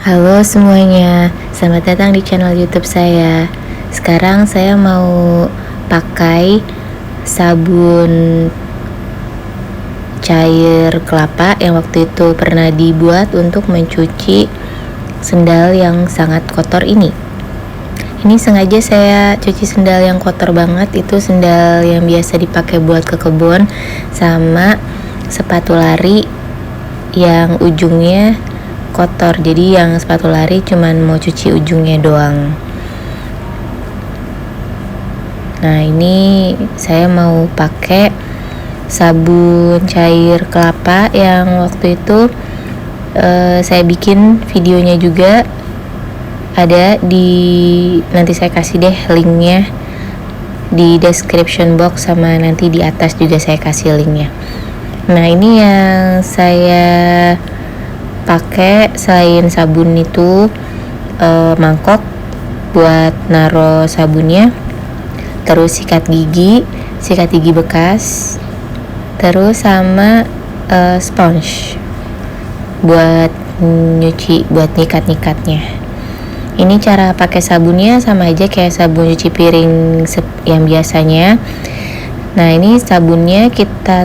Halo semuanya, selamat datang di channel YouTube saya. Sekarang saya mau pakai sabun cair kelapa yang waktu itu pernah dibuat untuk mencuci sendal yang sangat kotor ini. Ini sengaja saya cuci sendal yang kotor banget, itu sendal yang biasa dipakai buat ke kebun, sama sepatu lari yang ujungnya kotor. Jadi yang sepatu lari cuman mau cuci ujungnya doang. Nah, ini saya mau pakai sabun cair kelapa yang waktu itu saya bikin videonya juga, ada di, nanti saya kasih deh linknya di description box, sama nanti di atas juga saya kasih linknya. Nah, ini yang saya pakai selain sabun itu mangkok buat naro sabunnya, terus sikat gigi bekas, terus sama sponge buat nyuci, buat nyikat-nyikatnya. Ini cara pakai sabunnya sama aja kayak sabun cuci piring yang biasanya. Nah, ini sabunnya kita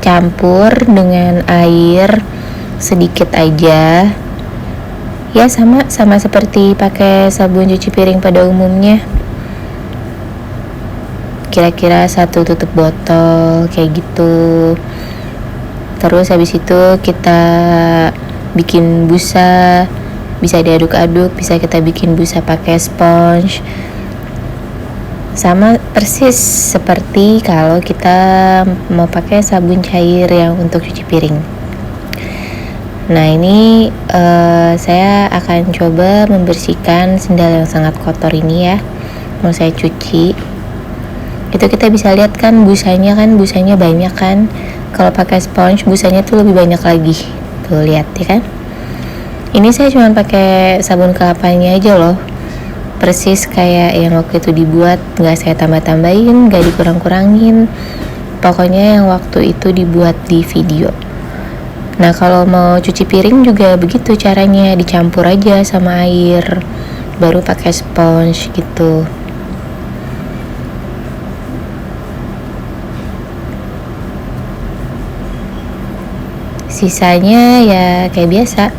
campur dengan air sedikit aja. Ya, sama seperti pakai sabun cuci piring pada umumnya. Kira-kira 1 tutup botol kayak gitu. Terus habis itu kita bikin busa, bisa diaduk-aduk, bisa kita bikin busa pakai sponge. Sama persis seperti kalau kita mau pakai sabun cair yang untuk cuci piring. Nah, ini saya akan coba membersihkan sendal yang sangat kotor ini ya. Mau saya cuci. Itu kita bisa lihat kan busanya banyak kan. Kalau pakai sponge busanya tuh lebih banyak lagi. Tuh, lihat ya kan. Ini saya cuma pakai sabun kelapanya aja loh, persis kayak yang waktu itu dibuat, nggak saya tambah-tambahin, nggak dikurang-kurangin, pokoknya yang waktu itu dibuat di video. Nah, kalau mau cuci piring juga begitu caranya, dicampur aja sama air, baru pakai sponge gitu. Sisanya ya kayak biasa,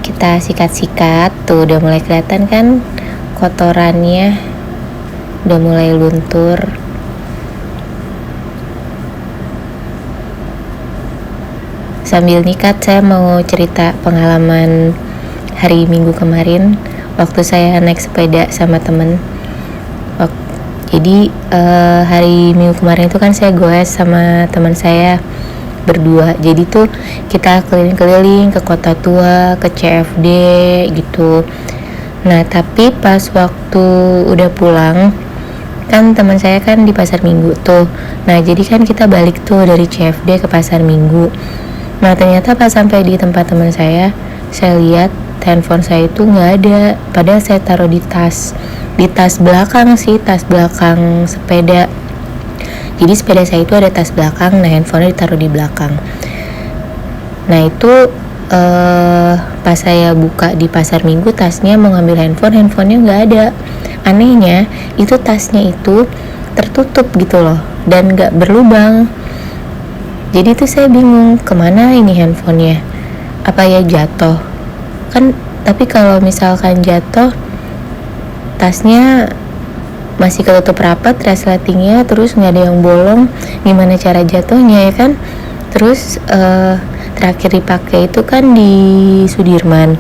kita sikat-sikat. Tuh udah mulai kelihatan kan kotorannya, udah mulai luntur. Sambil nyikat, saya mau cerita pengalaman hari Minggu kemarin waktu saya naik sepeda sama temen. Jadi hari Minggu kemarin itu kan saya goes sama teman saya berdua. Jadi tuh kita keliling-keliling ke Kota Tua, ke CFD gitu. Nah, tapi pas waktu udah pulang, kan teman saya kan di Pasar Minggu tuh. Nah, jadi kan kita balik tuh dari CFD ke Pasar Minggu. Nah, ternyata pas sampai di tempat teman saya lihat handphone saya itu nggak ada. Padahal saya taruh di tas belakang sih, tas belakang sepeda. Jadi sepeda saya itu ada tas belakang, nah handphonenya ditaruh di belakang. Nah, itu pas saya buka di Pasar Minggu tasnya mau ngambil handphonenya nggak ada. Anehnya itu tasnya itu tertutup gitu loh, dan nggak berlubang. Jadi tuh saya bingung, kemana ini handphonenya? Apa ya jatuh? Kan tapi kalau misalkan jatuh, tasnya masih ketutup rapat resletingnya, terus nggak ada yang bolong, gimana cara jatuhnya ya kan. Terus terakhir dipakai itu kan di Sudirman.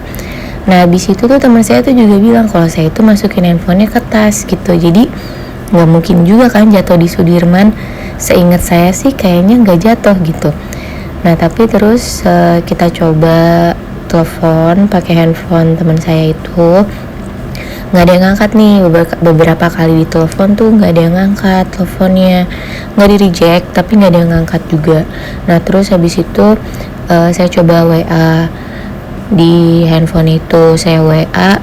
Nah, habis itu tuh teman saya tuh juga bilang kalau saya itu masukin handphonenya ke tas gitu, jadi nggak mungkin juga kan jatuh di Sudirman. Seingat saya sih kayaknya nggak jatuh gitu. Nah, tapi terus kita coba telepon pakai handphone teman saya itu, nggak ada yang ngangkat nih. Beberapa kali ditelepon tuh nggak ada yang ngangkat teleponnya, nggak di reject tapi nggak ada yang ngangkat juga. Nah, terus habis itu saya coba WA di handphone itu, saya WA,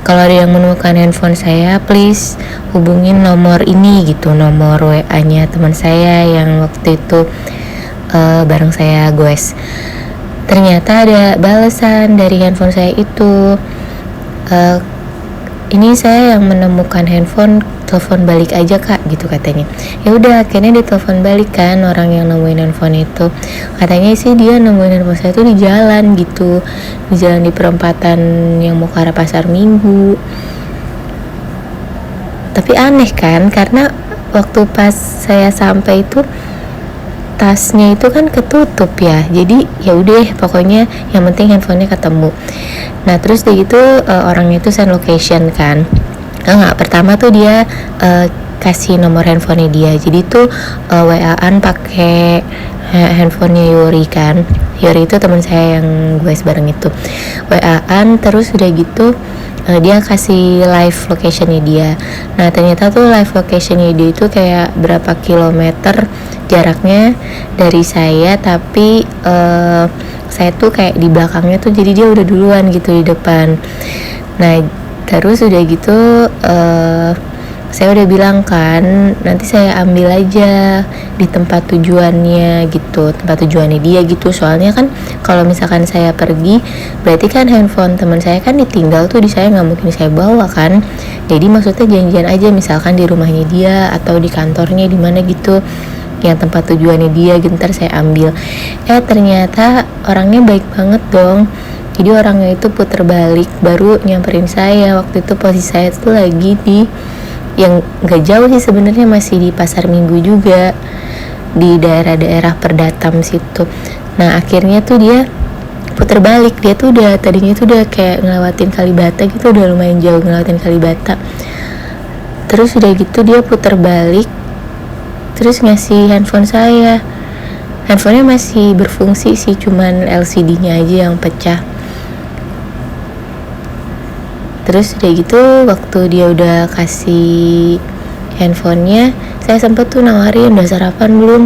kalau ada yang menemukan handphone saya please hubungin nomor ini gitu, nomor WA nya teman saya yang waktu itu bareng saya goes. ternyata ada balasan dari handphone saya itu. Ini saya yang menemukan handphone, telepon balik aja kak, gitu katanya. Ya udah, akhirnya dia telepon balik kan, orang yang nemuin handphone itu. Katanya sih dia nemuin handphone saya tuh di jalan gitu, di jalan di perempatan yang mau ke arah pasar Minggu. Tapi aneh kan, karena waktu pas saya sampai itu tasnya itu kan ketutup ya, jadi ya udah pokoknya yang penting handphonenya ketemu. Nah terus dia gitu orangnya itu send location kan. Pertama tuh dia kasih nomor handphonenya dia, jadi tuh WA-an pakai handphonenya Yuri kan. Yuri itu teman saya yang gue bareng itu, WA-an terus udah gitu dia kasih live locationnya dia. Nah ternyata tuh live locationnya dia itu kayak berapa kilometer jaraknya dari saya, tapi saya tuh kayak di belakangnya tuh, jadi dia udah duluan gitu di depan. Nah terus udah gitu saya udah bilang kan nanti saya ambil aja di tempat tujuannya gitu, tempat tujuannya dia gitu. Soalnya kan kalau misalkan saya pergi berarti kan handphone teman saya kan ditinggal tuh di saya, nggak mungkin saya bawa kan. Jadi maksudnya janjian aja misalkan di rumahnya dia atau di kantornya di mana gitu, yang tempat tujuannya dia, gentar saya ambil. Ternyata orangnya baik banget dong. Jadi orangnya itu puter balik baru nyamperin saya. Waktu itu posisi saya tuh lagi di yang gak jauh sih sebenarnya, masih di pasar Minggu juga, di daerah-daerah Perdatam situ. Nah akhirnya tuh dia puter balik, dia tuh udah tadinya tuh udah kayak ngelewatin Kalibata gitu, udah lumayan jauh ngelewatin Kalibata. Terus udah gitu dia puter balik terus ngasih handphone saya. Handphonenya masih berfungsi sih, cuman LCD-nya aja yang pecah. Terus udah gitu waktu dia udah kasih handphonenya, saya sempet tuh nawarin udah sarapan belum.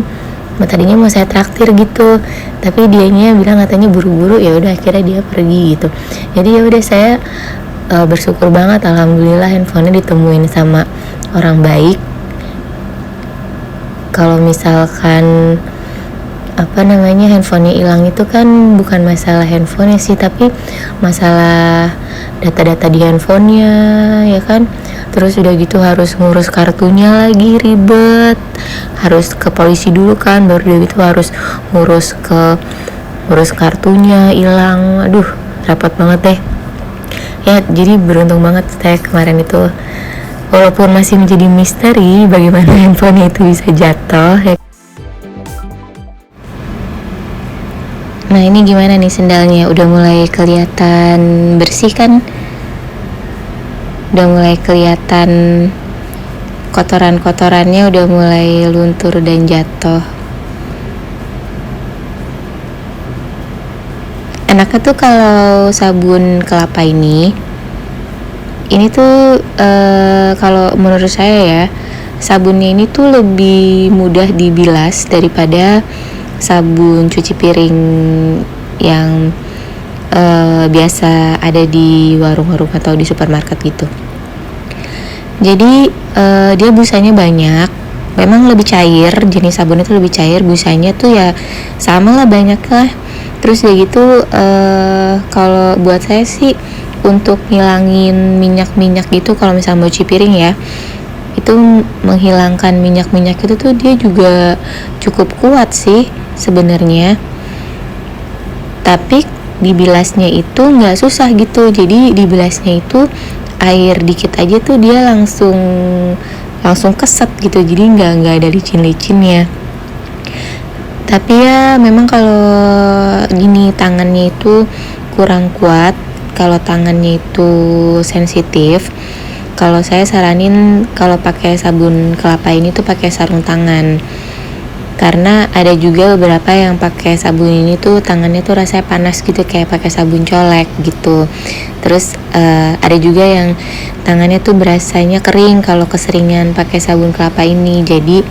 Tadinya mau saya traktir gitu, tapi dianya bilang katanya buru-buru. Ya udah akhirnya dia pergi gitu. Jadi ya udah saya bersyukur banget, alhamdulillah handphonenya ditemuin sama orang baik. Kalau misalkan handphonenya hilang itu kan bukan masalah handphonenya sih, tapi masalah data-data di handphonenya ya kan. Terus udah gitu harus ngurus kartunya lagi, ribet, harus ke polisi dulu kan, baru udah gitu harus ngurus kartunya hilang. Aduh repot banget deh ya. Jadi beruntung banget saya kemarin itu, walaupun masih menjadi misteri bagaimana handphonenya itu bisa jatuh ya. Nah ini gimana nih sendalnya, udah mulai kelihatan bersih kan, udah mulai kelihatan kotoran-kotorannya udah mulai luntur dan jatuh. Enaknya tuh kalau sabun kelapa ini tuh kalau menurut saya ya, sabunnya ini tuh lebih mudah dibilas daripada sabun cuci piring yang biasa ada di warung-warung atau di supermarket gitu. Jadi dia busanya banyak, memang lebih cair, jenis sabun itu lebih cair, busanya tuh ya sama lah, banyak lah. Terus ya gitu kalau buat saya sih untuk ngilangin minyak-minyak gitu, kalau misalnya mau cuci piring ya, itu menghilangkan minyak-minyak itu tuh dia juga cukup kuat sih sebenarnya. Tapi dibilasnya itu nggak susah gitu, jadi dibilasnya itu air dikit aja tuh dia langsung keset gitu, jadi nggak ada licin-licinnya. Tapi ya memang kalau gini tangannya itu kurang kuat, kalau tangannya itu sensitif, kalau saya saranin kalau pakai sabun kelapa ini tuh pakai sarung tangan. Karena ada juga beberapa yang pakai sabun ini tuh tangannya tuh rasanya panas gitu, kayak pakai sabun colek gitu. Terus ada juga yang tangannya tuh berasanya kering kalau keseringan pakai sabun kelapa ini. Jadi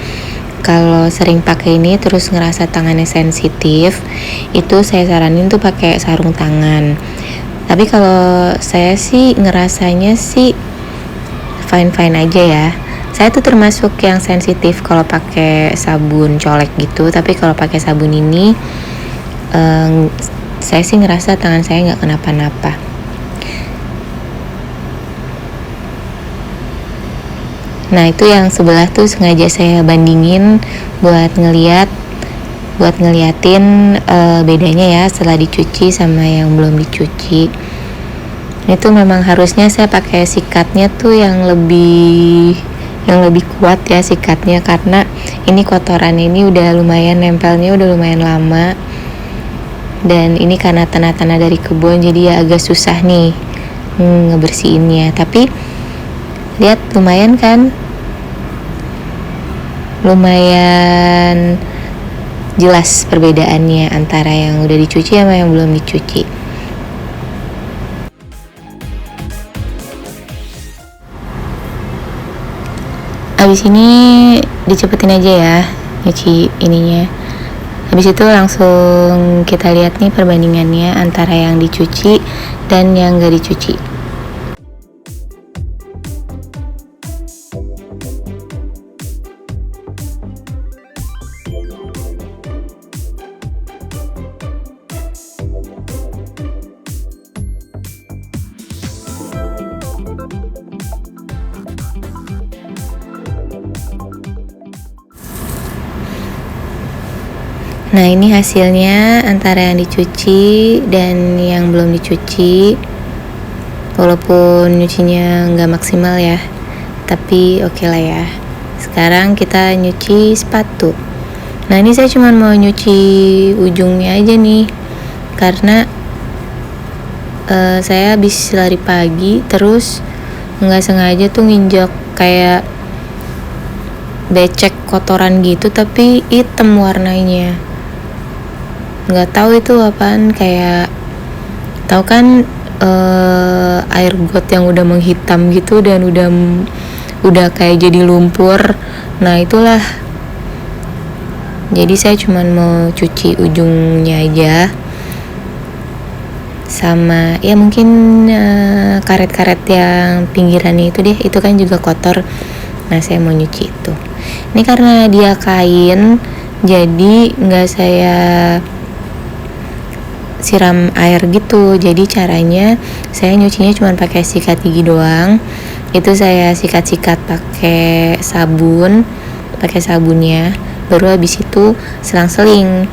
kalau sering pakai ini terus ngerasa tangannya sensitif, itu saya saranin tuh pakai sarung tangan. Tapi kalau saya sih ngerasanya sih fine-fine aja ya. Saya tuh termasuk yang sensitif kalau pakai sabun colek gitu, tapi kalau pakai sabun ini saya sih ngerasa tangan saya nggak kenapa-napa. Nah itu yang sebelah tuh sengaja saya bandingin buat ngeliatin bedanya ya setelah dicuci sama yang belum dicuci. Itu memang harusnya saya pakai sikatnya tuh yang lebih kuat ya sikatnya, karena ini kotoran ini udah lumayan nempelnya, udah lumayan lama, dan ini karena tanah-tanah dari kebun jadi ya agak susah nih ngebersihinnya. Tapi lihat lumayan kan, lumayan jelas perbedaannya antara yang udah dicuci sama yang belum dicuci. Abis ini dicepetin aja ya nyuci ininya. Habis itu langsung kita lihat nih perbandingannya antara yang dicuci dan yang gak dicuci. Nah ini hasilnya antara yang dicuci dan yang belum dicuci. Walaupun nyucinya nggak maksimal ya, tapi oke lah ya. Sekarang kita nyuci sepatu. Nah ini saya cuma mau nyuci ujungnya aja nih, karena saya habis lari pagi terus nggak sengaja tuh nginjak kayak becek kotoran gitu, tapi hitam warnanya. Nggak tahu itu apaan, kayak tahu kan air got yang udah menghitam gitu dan udah kayak jadi lumpur. Nah itulah, jadi saya cuman mau cuci ujungnya aja, sama ya mungkin karet-karet yang pinggirannya itu deh, itu kan juga kotor. Nah saya mau nyuci itu. Ini karena dia kain, jadi nggak saya siram air gitu. Jadi caranya saya nyucinya cuma pakai sikat gigi doang. Itu saya sikat-sikat pakai sabunnya. Baru habis itu selang-seling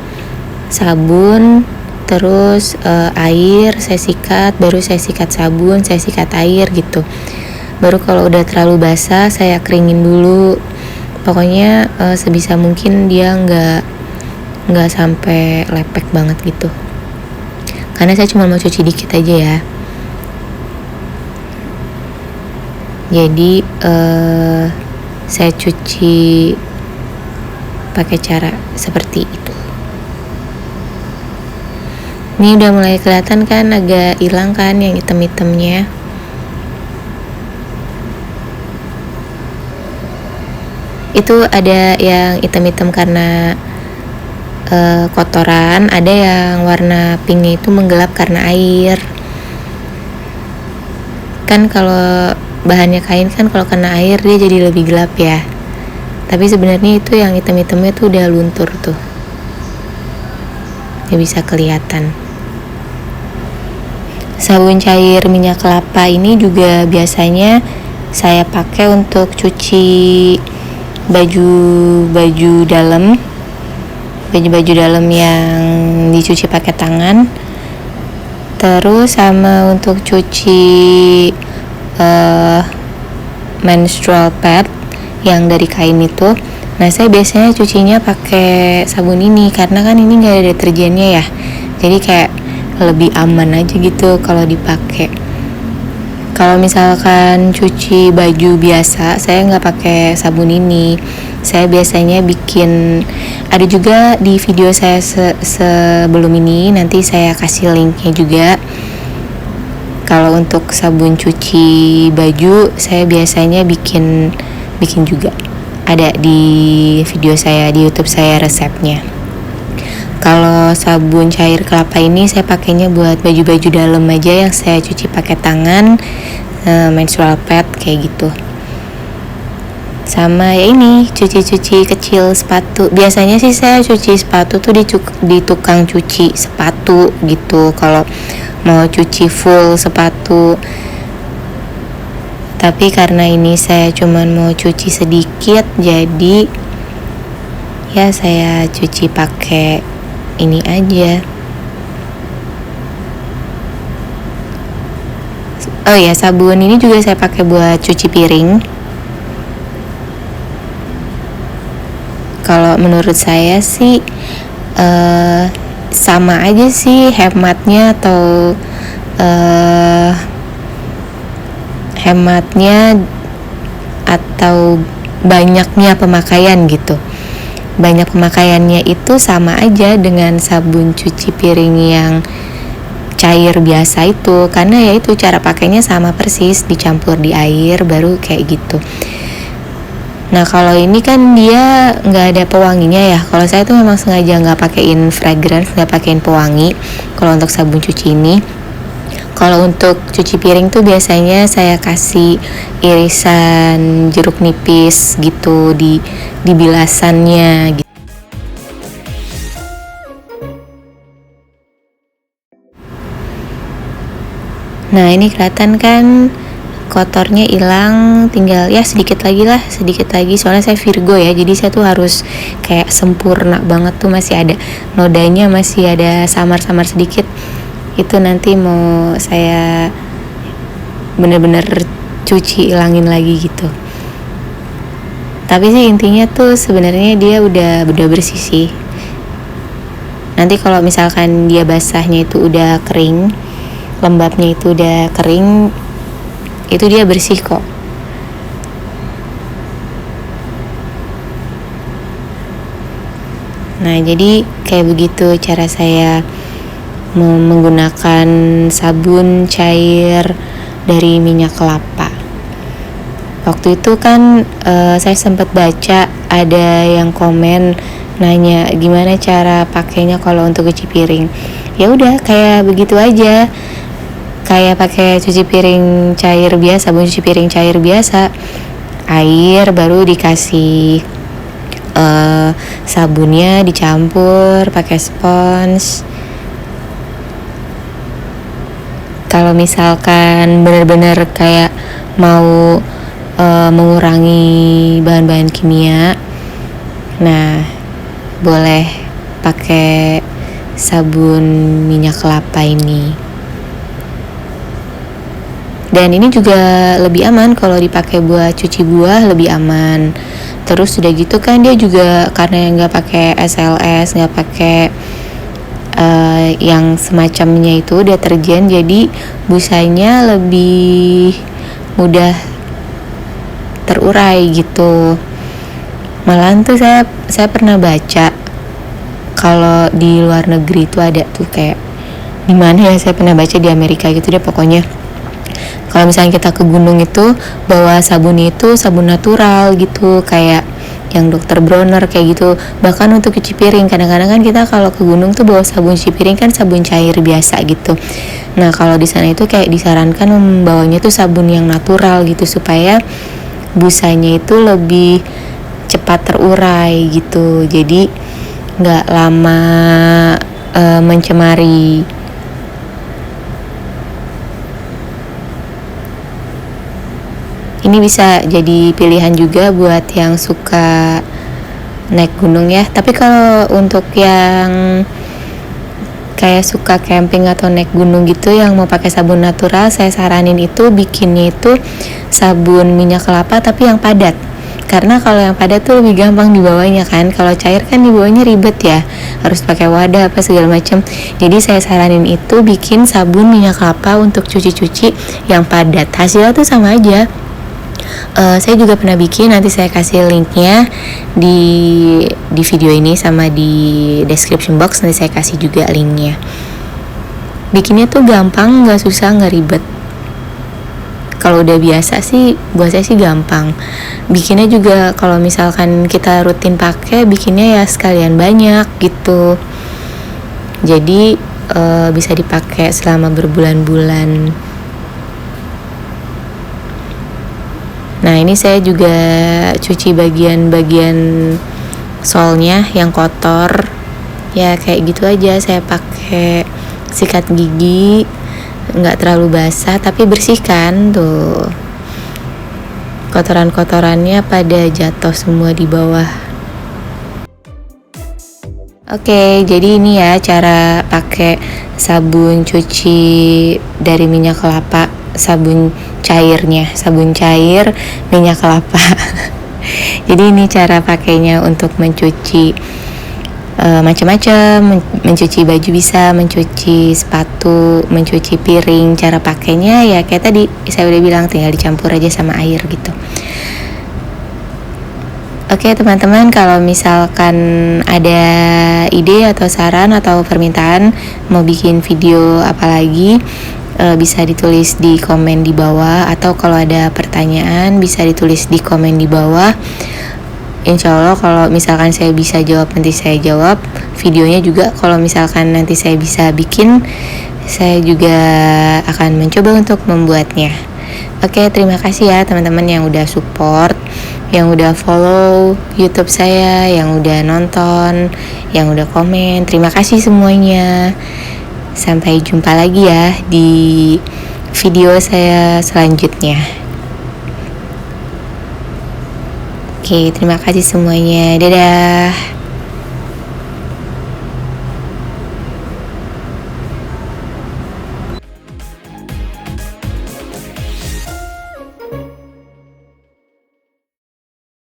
sabun, terus air saya sikat, baru saya sikat sabun, saya sikat air gitu. Baru kalau udah terlalu basah saya keringin dulu. Pokoknya sebisa mungkin dia nggak sampai lepek banget gitu, karena saya cuma mau cuci dikit aja ya. Jadi saya cuci pakai cara seperti itu. Ini udah mulai kelihatan kan, agak hilang kan yang hitam-hitamnya. Itu ada yang hitam-hitam karena kotoran, ada yang warna pinknya itu menggelap karena air. Kan kalau bahannya kain kan kalau kena air dia jadi lebih gelap ya. Tapi sebenarnya itu yang hitam-hitamnya tuh udah luntur tuh, ya bisa kelihatan. Sabun cair minyak kelapa ini juga biasanya saya pakai untuk cuci baju dalam yang dicuci pakai tangan, terus sama untuk cuci menstrual pad yang dari kain itu. Nah saya biasanya cucinya pakai sabun ini karena kan ini nggak ada deterjennya ya, jadi kayak lebih aman aja gitu kalau dipakai. Kalau misalkan cuci baju biasa, saya nggak pakai sabun ini. Saya biasanya bikin, ada juga di video saya sebelum ini, nanti saya kasih linknya juga. Kalau untuk sabun cuci baju, saya biasanya bikin juga. Ada di video saya di YouTube saya resepnya. Kalau sabun cair kelapa ini saya pakainya buat baju-baju dalam aja yang saya cuci pakai tangan, menstrual pad kayak gitu. Sama ya ini cuci-cuci kecil nyicil sepatu. Biasanya sih saya cuci sepatu tuh di tukang cuci sepatu gitu kalau mau cuci full sepatu. Tapi karena ini saya cuman mau cuci sedikit, jadi ya saya cuci pakai ini aja. Oh ya, sabun ini juga saya pakai buat cuci piring. Kalau menurut saya sih sama aja sih hematnya atau banyaknya pemakaian gitu. Banyak pemakaiannya itu sama aja dengan sabun cuci piring yang cair biasa itu, karena ya itu cara pakainya sama persis, dicampur di air baru kayak gitu. Nah kalau ini kan dia nggak ada pewanginya ya. Kalau saya tuh memang sengaja nggak pakein fragrance, nggak pakein pewangi kalau untuk sabun cuci ini. Kalau untuk cuci piring tuh biasanya saya kasih irisan jeruk nipis gitu di bilasannya gitu. Nah ini kelihatan kan kotornya hilang, tinggal ya sedikit lagi soalnya saya Virgo ya, jadi saya tuh harus kayak sempurna banget tuh, masih ada nodanya, masih ada samar-samar sedikit, itu nanti mau saya bener-bener cuci ilangin lagi gitu. Tapi sih intinya tuh sebenarnya dia udah bersih sih. Nanti kalau misalkan dia basahnya itu udah kering, lembabnya itu udah kering, itu dia bersih kok. Nah jadi kayak begitu cara saya menggunakan sabun cair dari minyak kelapa. Waktu itu kan saya sempat baca ada yang komen nanya gimana cara pakainya kalau untuk cuci piring. Ya udah kayak begitu aja, kayak pakai cuci piring cair biasa, sabun cuci piring cair biasa, air baru dikasih sabunnya, dicampur pakai spons. Kalau misalkan benar-benar kayak mau mengurangi bahan-bahan kimia, nah boleh pakai sabun minyak kelapa ini. Dan ini juga lebih aman kalau dipakai buat cuci buah, lebih aman. Terus udah gitu kan dia juga karena nggak pakai SLS, nggak pakai yang semacamnya itu deterjen, jadi busanya lebih mudah terurai gitu. Malahan tuh saya pernah baca kalau di luar negeri itu ada tuh kayak di mana ya, saya pernah baca di Amerika gitu deh pokoknya. Kalau misalnya kita ke gunung itu bawa sabun itu sabun natural gitu, kayak yang Dr. Bronner kayak gitu. Bahkan untuk cuci piring, kadang-kadang kan kita kalau ke gunung tuh bawa sabun cuci piring kan sabun cair biasa gitu. Nah kalau di sana itu kayak disarankan membawanya tuh sabun yang natural gitu supaya busanya itu lebih cepat terurai gitu, jadi nggak lama mencemari. Ini bisa jadi pilihan juga buat yang suka naik gunung ya. Tapi kalau untuk yang kayak suka camping atau naik gunung gitu yang mau pakai sabun natural, saya saranin itu bikinnya itu sabun minyak kelapa tapi yang padat. Karena kalau yang padat tuh lebih gampang dibawanya kan. Kalau cair kan dibawanya ribet ya, harus pakai wadah apa segala macam. Jadi saya saranin itu bikin sabun minyak kelapa untuk cuci-cuci yang padat. Hasilnya tuh sama aja. Saya juga pernah bikin, nanti saya kasih linknya di video ini sama di description box, nanti saya kasih juga linknya. Bikinnya tuh gampang, nggak susah, nggak ribet. Kalau udah biasa sih, buat saya sih gampang. Bikinnya juga kalau misalkan kita rutin pakai, bikinnya ya sekalian banyak gitu. Jadi bisa dipakai selama berbulan-bulan. Nah ini saya juga cuci bagian-bagian solnya yang kotor. Ya kayak gitu aja, saya pakai sikat gigi, nggak terlalu basah tapi bersihkan tuh. Kotoran-kotorannya pada jatuh semua di bawah. Oke, jadi ini ya cara pakai sabun cuci dari minyak kelapa, sabun cairnya, sabun cair minyak kelapa. Jadi ini cara pakainya untuk mencuci macam-macam, mencuci baju bisa, mencuci sepatu, mencuci piring. Cara pakainya ya kayak tadi saya udah bilang, tinggal dicampur aja sama air gitu. Oke teman-teman, kalau misalkan ada ide atau saran atau permintaan mau bikin video apalagi, bisa ditulis di komen di bawah, atau kalau ada pertanyaan bisa ditulis di komen di bawah. Insya Allah kalau misalkan saya bisa jawab, nanti saya jawab. Videonya juga kalau misalkan nanti saya bisa bikin, saya juga akan mencoba untuk membuatnya. Oke, terima kasih ya teman-teman yang udah support, yang udah follow YouTube saya, yang udah nonton, yang udah komen. Terima kasih semuanya. Sampai jumpa lagi ya di video saya selanjutnya. Oke, terima kasih semuanya. Dadah.